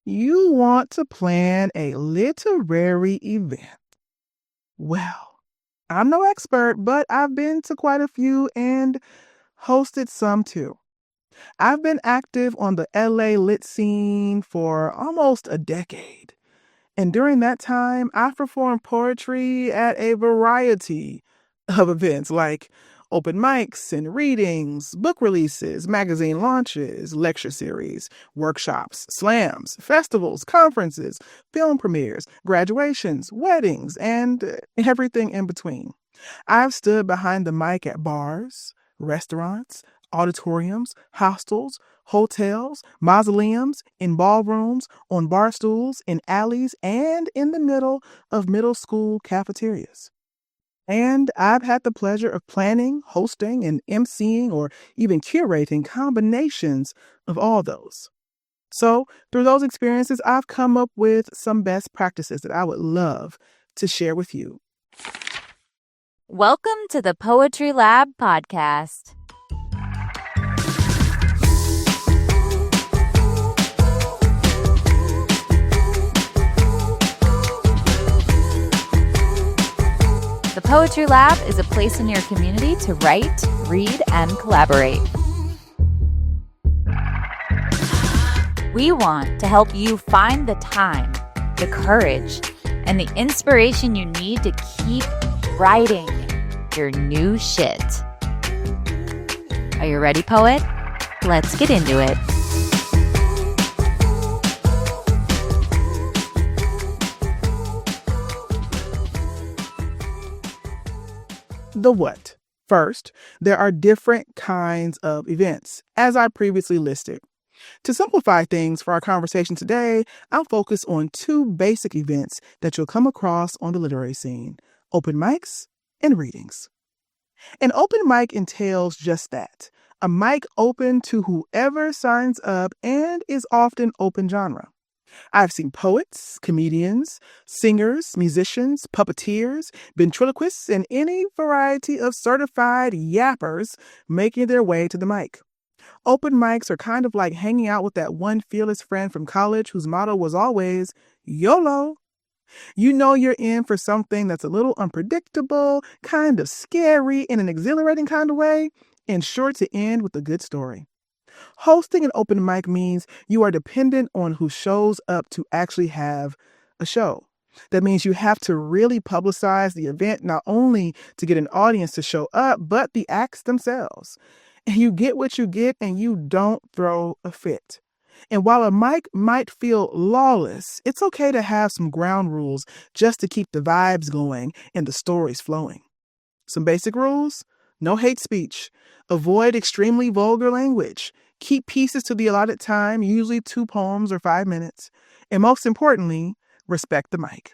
You want to plan a literary event. Well, I'm no expert, but I've been to quite a few and hosted some too. I've been active on the LA lit scene for almost a decade. And during that time, I've performed poetry at a variety of events like open mics and readings, book releases, magazine launches, lecture series, workshops, slams, festivals, conferences, film premieres, graduations, weddings, and everything in between. I've stood behind the mic at bars, restaurants, auditoriums, hostels, hotels, mausoleums, in ballrooms, on bar stools, in alleys, and in the middle of middle school cafeterias. And I've had the pleasure of planning, hosting, and emceeing or even curating combinations of all those. So, through those experiences, I've come up with some best practices that I would love to share with you. Welcome to the Poetry Lab podcast. The Poetry Lab is a place in your community to write, read, and collaborate. We want to help you find the time, the courage, and the inspiration you need to keep writing your new shit. Are you ready, poet? Let's get into it. The what? First, there are different kinds of events, as I previously listed. To simplify things for our conversation today, I'll focus on two basic events that you'll come across on the literary scene: open mics and readings. An open mic entails just that: a mic open to whoever signs up and is often open genre. I've seen poets, comedians, singers, musicians, puppeteers, ventriloquists, and any variety of certified yappers making their way to the mic. Open mics are kind of like hanging out with that one fearless friend from college whose motto was always YOLO. You know you're in for something that's a little unpredictable, kind of scary in an exhilarating kind of way, and sure to end with a good story. Hosting an open mic means you are dependent on who shows up to actually have a show. That means you have to really publicize the event, not only to get an audience to show up, but the acts themselves. And you get what you get and you don't throw a fit. And while a mic might feel lawless, it's okay to have some ground rules just to keep the vibes going and the stories flowing. Some basic rules: no hate speech, avoid extremely vulgar language, keep pieces to the allotted time, usually 2 poems or 5 minutes, and most importantly, respect the mic.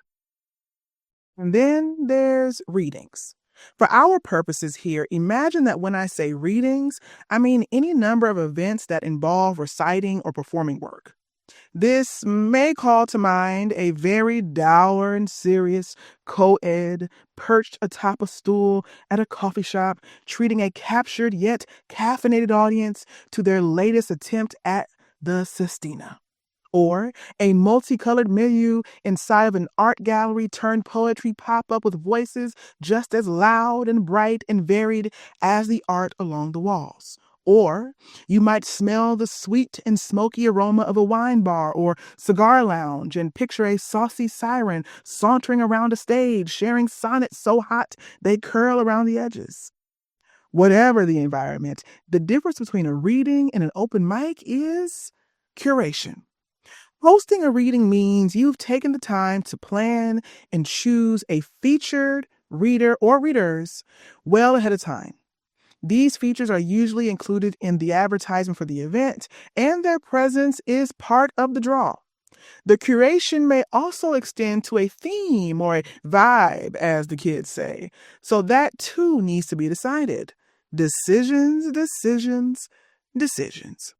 And then there's readings. For our purposes here, imagine that when I say readings, I mean any number of events that involve reciting or performing work. This may call to mind a very dour and serious co-ed perched atop a stool at a coffee shop, treating a captured yet caffeinated audience to their latest attempt at the sestina. Or a multicolored milieu inside of an art gallery turned poetry pop-up with voices just as loud and bright and varied as the art along the walls. Or you might smell the sweet and smoky aroma of a wine bar or cigar lounge and picture a saucy siren sauntering around a stage, sharing sonnets so hot they curl around the edges. Whatever the environment, the difference between a reading and an open mic is curation. Hosting a reading means you've taken the time to plan and choose a featured reader or readers well ahead of time. These features are usually included in the advertisement for the event, and their presence is part of the draw. The curation may also extend to a theme or a vibe, as the kids say, so that too needs to be decided. Decisions, decisions, decisions.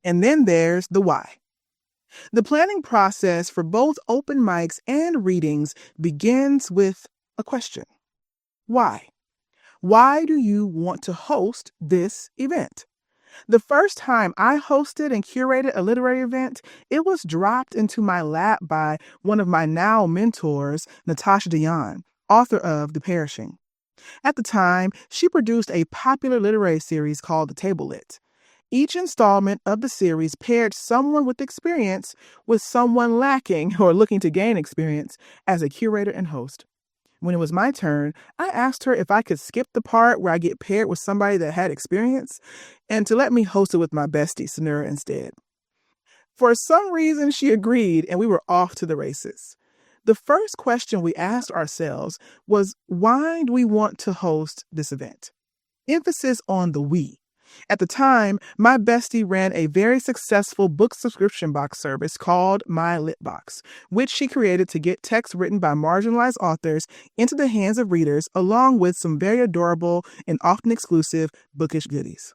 And then there's the why. The planning process for both open mics and readings begins with a question. Why? Why do you want to host this event? The first time I hosted and curated a literary event, it was dropped into my lap by one of my now mentors, Natasha Dion, author of The Perishing. At the time, she produced a popular literary series called The Table Lit. Each installment of the series paired someone with experience with someone lacking or looking to gain experience as a curator and host. When it was my turn, I asked her if I could skip the part where I get paired with somebody that had experience and to let me host it with my bestie, Sonura, instead. For some reason, she agreed and we were off to the races. The first question we asked ourselves was, why do we want to host this event? Emphasis on the we. At the time, my bestie ran a very successful book subscription box service called My Lit Box, which she created to get texts written by marginalized authors into the hands of readers, along with some very adorable and often exclusive bookish goodies.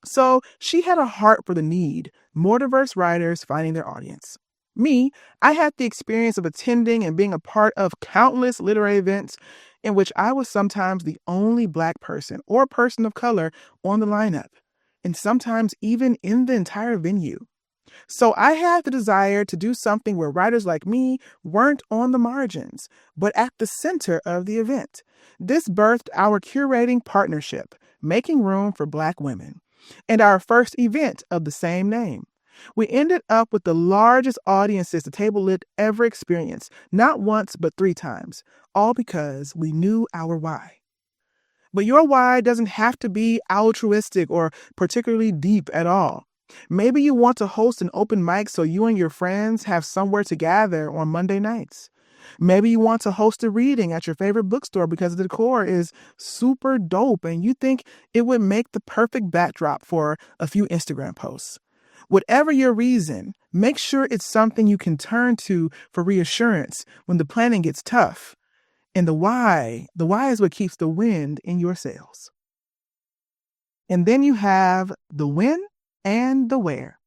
So she had a heart for the need, more diverse writers finding their audience. Me, I had the experience of attending and being a part of countless literary events in which I was sometimes the only Black person or person of color on the lineup, and sometimes even in the entire venue. So I had the desire to do something where writers like me weren't on the margins, but at the center of the event. This birthed our curating partnership, Making Room for Black Women, and our first event of the same name. We ended up with the largest audiences the Table Lit ever experienced, not once but 3 times, all because we knew our why. But your why doesn't have to be altruistic or particularly deep at all. Maybe you want to host an open mic so you and your friends have somewhere to gather on Monday nights. Maybe you want to host a reading at your favorite bookstore because the decor is super dope and you think it would make the perfect backdrop for a few Instagram posts. Whatever your reason, make sure it's something you can turn to for reassurance when the planning gets tough. And the why is what keeps the wind in your sails. And then you have the when and the where.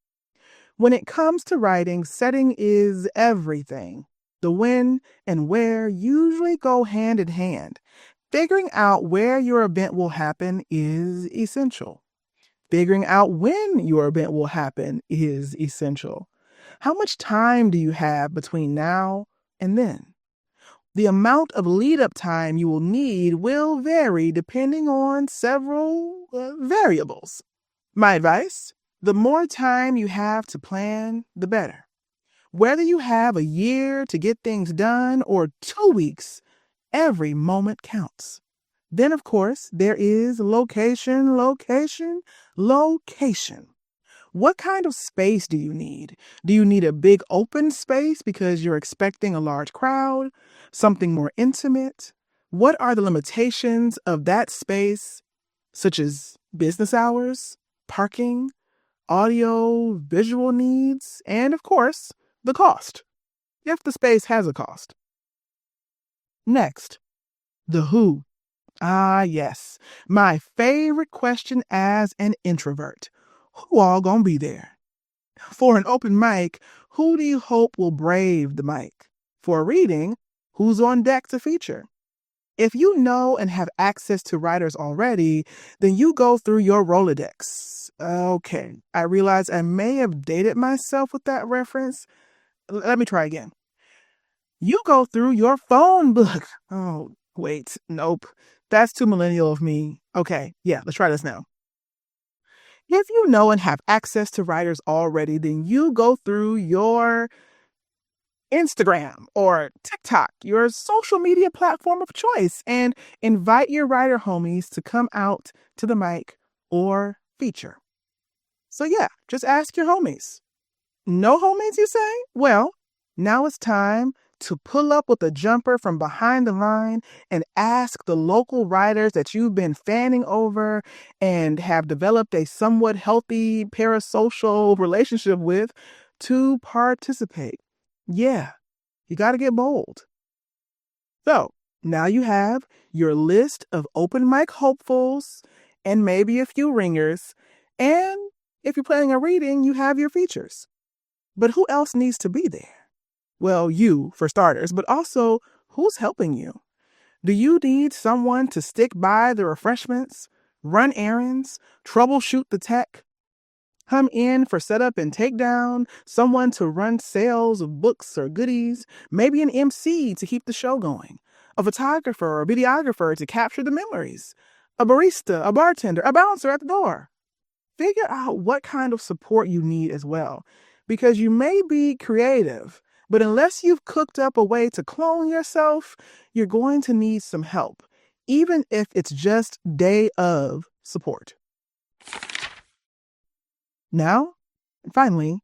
When it comes to writing, setting is everything. The when and where usually go hand in hand. Figuring out where your event will happen is essential. Figuring out when your event will happen is essential. How much time do you have between now and then? The amount of lead-up time you will need will vary depending on several variables. My advice? The more time you have to plan, the better. Whether you have a year to get things done or 2 weeks, every moment counts. Then, of course, there is location. What kind of space do you need? Do you need a big open space because you're expecting a large crowd? Something more intimate? What are the limitations of that space, such as business hours, parking, audio, visual needs, and of course, the cost, if the space has a cost. Next, the who. Ah, yes, my favorite question as an introvert. Who all gonna be there? For an open mic, who do you hope will brave the mic? For a reading, who's on deck to feature? If you know and have access to writers already, then you go through your Rolodex. Okay, I realize I may have dated myself with that reference. Let me try again. You go through your phone book. Oh, wait, nope. That's too millennial of me. Okay, yeah, let's try this now. If you know and have access to writers already, then you go through your Instagram or TikTok, your social media platform of choice, and invite your writer homies to come out to the mic or feature. So yeah, just ask your homies. No homies, you say? Well, now it's time to pull up with a jumper from behind the line and ask the local writers that you've been fanning over and have developed a somewhat healthy parasocial relationship with to participate. Yeah, you got to get bold. So now you have your list of open mic hopefuls and maybe a few ringers. And if you're planning a reading, you have your features. But who else needs to be there? Well, you, for starters, but also who's helping you? Do you need someone to stick by the refreshments, run errands, troubleshoot the tech? Come in for setup and takedown, someone to run sales of books or goodies, maybe an MC to keep the show going, a photographer or videographer to capture the memories, a barista, a bartender, a bouncer at the door. Figure out what kind of support you need as well, because you may be creative, but unless you've cooked up a way to clone yourself, you're going to need some help, even if it's just day of support. Now, finally,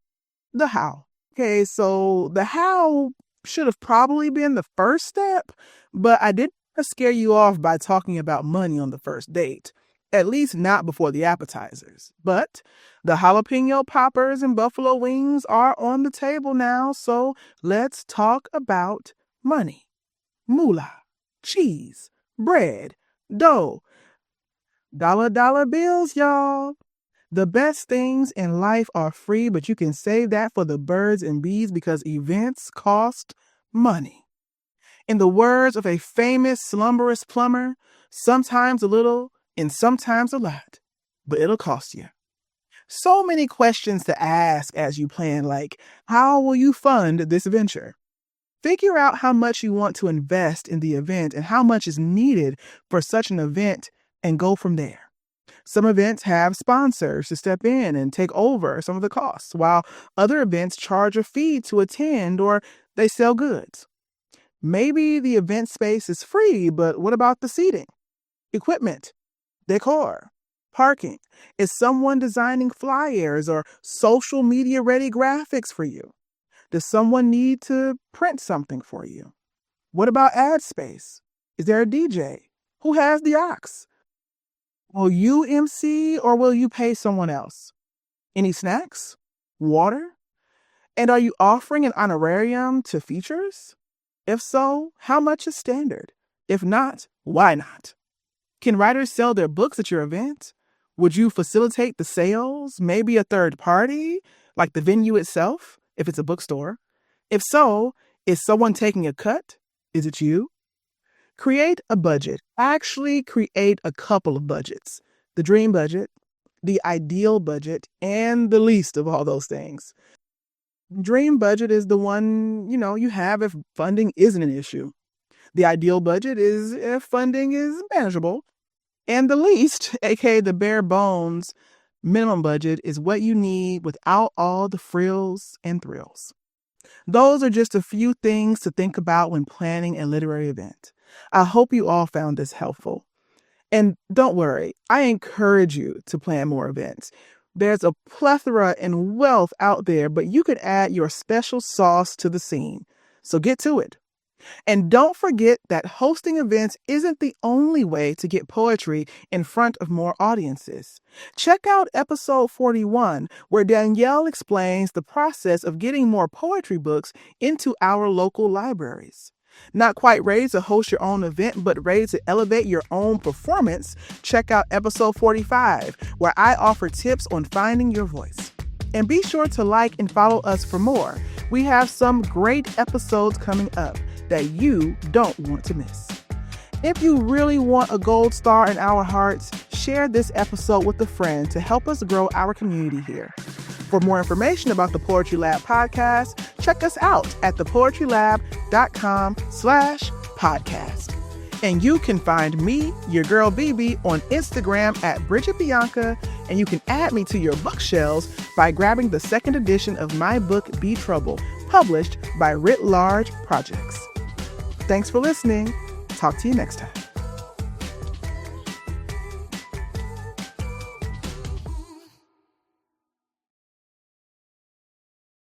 the how. Okay, so the how should have probably been the first step, but I didn't want to scare you off by talking about money on the first date, at least not before the appetizers. But the jalapeno poppers and buffalo wings are on the table now, so let's talk about money. Moolah, cheese, bread, dough, dollar bills, y'all. The best things in life are free, but you can save that for the birds and bees because events cost money. In the words of a famous slumberous plumber, sometimes a little and sometimes a lot, but it'll cost you. So many questions to ask as you plan, like, how will you fund this venture? Figure out how much you want to invest in the event and how much is needed for such an event and go from there. Some events have sponsors to step in and take over some of the costs, while other events charge a fee to attend or they sell goods. Maybe the event space is free, but what about the seating, equipment, decor, parking? Is someone designing flyers or social media ready graphics for you? Does someone need to print something for you? What about ad space? Is there a DJ? Who has the aux? Will you MC or will you pay someone else? Any snacks? Water? And are you offering an honorarium to features? If so, how much is standard? If not, why not? Can writers sell their books at your event? Would you facilitate the sales? Maybe a third party, like the venue itself, if it's a bookstore? If so, is someone taking a cut? Is it you? Create a budget. Actually create a couple of budgets. The dream budget, the ideal budget, and the least of all those things. Dream budget is the one, you have if funding isn't an issue. The ideal budget is if funding is manageable. And the least, aka the bare bones minimum budget, is what you need without all the frills and thrills. Those are just a few things to think about when planning a literary event. I hope you all found this helpful. And don't worry, I encourage you to plan more events. There's a plethora and wealth out there, but you could add your special sauce to the scene. So get to it. And don't forget that hosting events isn't the only way to get poetry in front of more audiences. Check out episode 41, where Danielle explains the process of getting more poetry books into our local libraries. Not quite ready to host your own event, but ready to elevate your own performance? Check out episode 45, where I offer tips on finding your voice. And be sure to like and follow us for more. We have some great episodes coming up that you don't want to miss. If you really want a gold star in our hearts, share this episode with a friend to help us grow our community here. For more information about the Poetry Lab podcast, check us out at thepoetrylab.com/podcast. And you can find me, your girl BB, on Instagram at bridgette bianca, and you can add me to your bookshelves by grabbing the second edition of my book, Be Trouble, published by Writ Large Projects. Thanks for listening. Talk to you next time.